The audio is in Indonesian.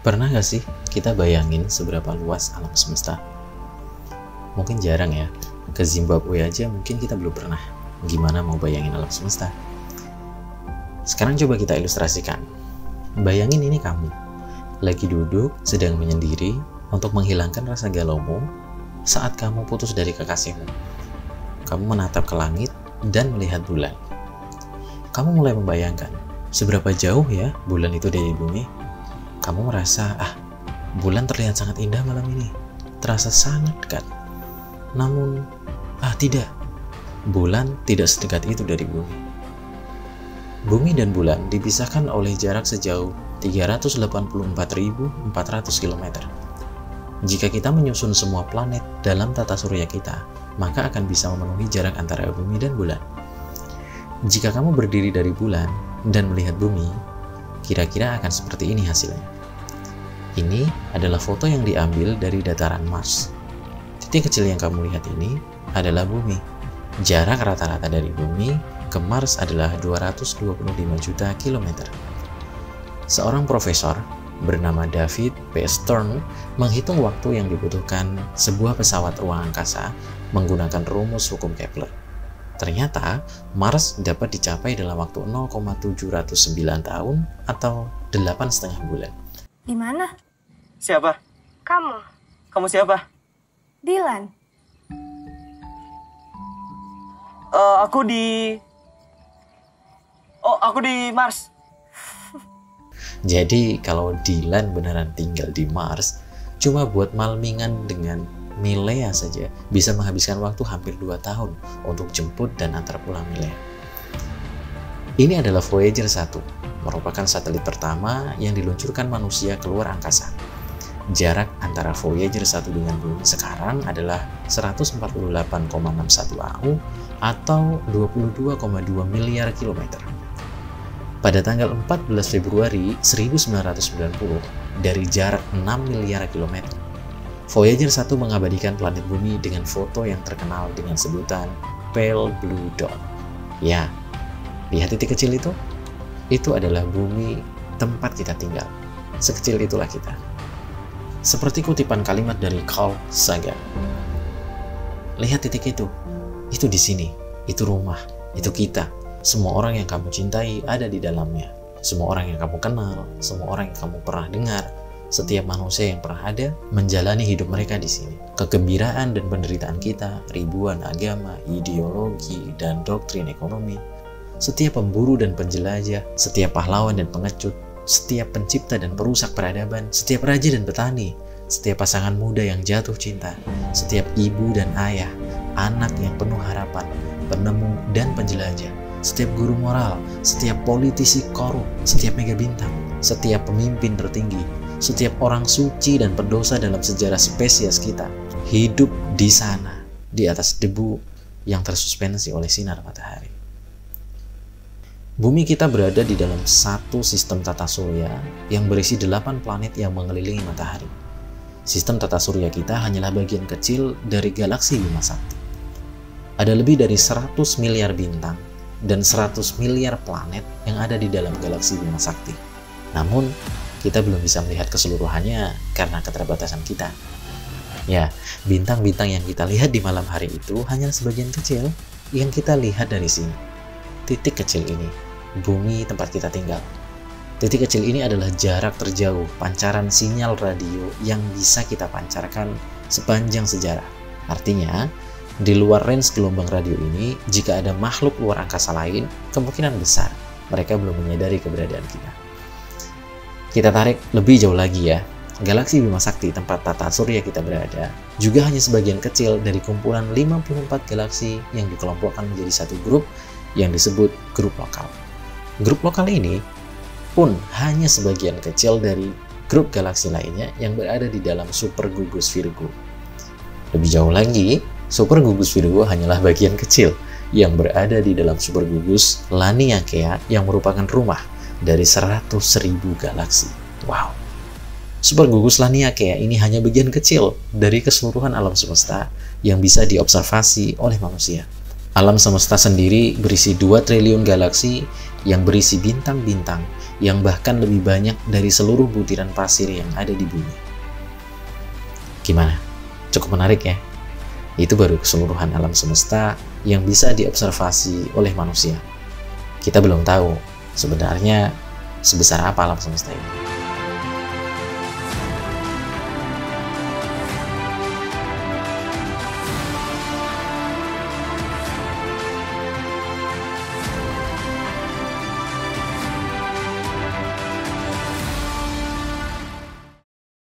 Pernah gak sih kita bayangin seberapa luas alam semesta? Mungkin jarang ya, ke Zimbabwe aja mungkin kita belum pernah. Gimana mau bayangin alam semesta? Sekarang coba kita ilustrasikan. Bayangin ini kamu, lagi duduk sedang menyendiri untuk menghilangkan rasa galaumu saat kamu putus dari kekasihmu. Kamu menatap ke langit dan melihat bulan. Kamu mulai membayangkan, seberapa jauh ya bulan itu dari bumi? Kamu merasa, bulan terlihat sangat indah malam ini, terasa sangat dekat. Namun, tidak, bulan tidak sedekat itu dari bumi. Bumi dan bulan dipisahkan oleh jarak sejauh 384.400 km. Jika kita menyusun semua planet dalam tata surya kita, maka akan bisa memenuhi jarak antara bumi dan bulan. Jika kamu berdiri dari bulan dan melihat bumi, kira-kira akan seperti ini hasilnya. Ini adalah foto yang diambil dari dataran Mars. Titik kecil yang kamu lihat ini adalah bumi. Jarak rata-rata dari bumi ke Mars adalah 225 juta kilometer. Seorang profesor bernama David P. Stern menghitung waktu yang dibutuhkan sebuah pesawat ruang angkasa menggunakan rumus hukum Kepler. Ternyata Mars dapat dicapai dalam waktu 0,709 tahun atau 8,5 bulan. Di mana? Siapa? Kamu. Kamu siapa? Dylan. Aku di Mars. Jadi kalau Dylan beneran tinggal di Mars, cuma buat malmingan dengan Milea saja bisa menghabiskan waktu hampir 2 tahun untuk jemput dan antar pulang Milea. Ini adalah Voyager 1, merupakan satelit pertama yang diluncurkan manusia keluar angkasa. Jarak antara Voyager 1 dengan bumi sekarang adalah 148,61 AU atau 22,2 miliar kilometer. Pada tanggal 14 Februari 1990, dari jarak 6 miliar kilometer, Voyager 1 mengabadikan planet bumi dengan foto yang terkenal dengan sebutan Pale Blue Dot. Ya, lihat titik kecil itu? Itu adalah bumi tempat kita tinggal. Sekecil itulah kita. Seperti kutipan kalimat dari Carl Sagan. Lihat titik itu di sini, itu rumah, itu kita. Semua orang yang kamu cintai ada di dalamnya. Semua orang yang kamu kenal, semua orang yang kamu pernah dengar, setiap manusia yang pernah ada menjalani hidup mereka di sini. Kegembiraan dan penderitaan kita, ribuan agama, ideologi, dan doktrin ekonomi. Setiap pemburu dan penjelajah, setiap pahlawan dan pengecut, setiap pencipta dan perusak peradaban, setiap raja dan petani, setiap pasangan muda yang jatuh cinta, setiap ibu dan ayah, anak yang penuh harapan, penemu dan penjelajah, setiap guru moral, setiap politisi korup, setiap mega bintang, setiap pemimpin tertinggi, setiap orang suci dan pendosa dalam sejarah spesies kita, hidup di sana, di atas debu yang tersuspensi oleh sinar matahari. Bumi kita berada di dalam satu sistem tata surya yang berisi 8 planet yang mengelilingi matahari. Sistem tata surya kita hanyalah bagian kecil dari galaksi Bima Sakti. Ada lebih dari 100 miliar bintang dan 100 miliar planet yang ada di dalam galaksi Bima Sakti. Namun, kita belum bisa melihat keseluruhannya karena keterbatasan kita. Ya, bintang-bintang yang kita lihat di malam hari itu hanya sebagian kecil yang kita lihat dari sini. Titik kecil ini, bumi tempat kita tinggal. Titik kecil ini adalah jarak terjauh pancaran sinyal radio yang bisa kita pancarkan sepanjang sejarah. Artinya, di luar range gelombang radio ini, jika ada makhluk luar angkasa lain, kemungkinan besar mereka belum menyadari keberadaan kita. Kita tarik lebih jauh lagi ya. Galaksi Bima Sakti tempat tata surya kita berada juga hanya sebagian kecil dari kumpulan 54 galaksi yang dikelompokkan menjadi satu grup yang disebut grup lokal. Grup lokal ini pun hanya sebagian kecil dari grup galaksi lainnya yang berada di dalam super gugus Virgo. Lebih jauh lagi, super gugus Virgo hanyalah bagian kecil yang berada di dalam super gugus Laniakea yang merupakan rumah dari 100.000 galaksi. Wow! Super gugus Laniakea ini hanya bagian kecil dari keseluruhan alam semesta yang bisa diobservasi oleh manusia. Alam semesta sendiri berisi 2 triliun galaksi yang berisi bintang-bintang yang bahkan lebih banyak dari seluruh butiran pasir yang ada di bumi. Gimana? Cukup menarik ya? Itu baru keseluruhan alam semesta yang bisa diobservasi oleh manusia. Kita belum tahu sebenarnya sebesar apa alam semesta ini.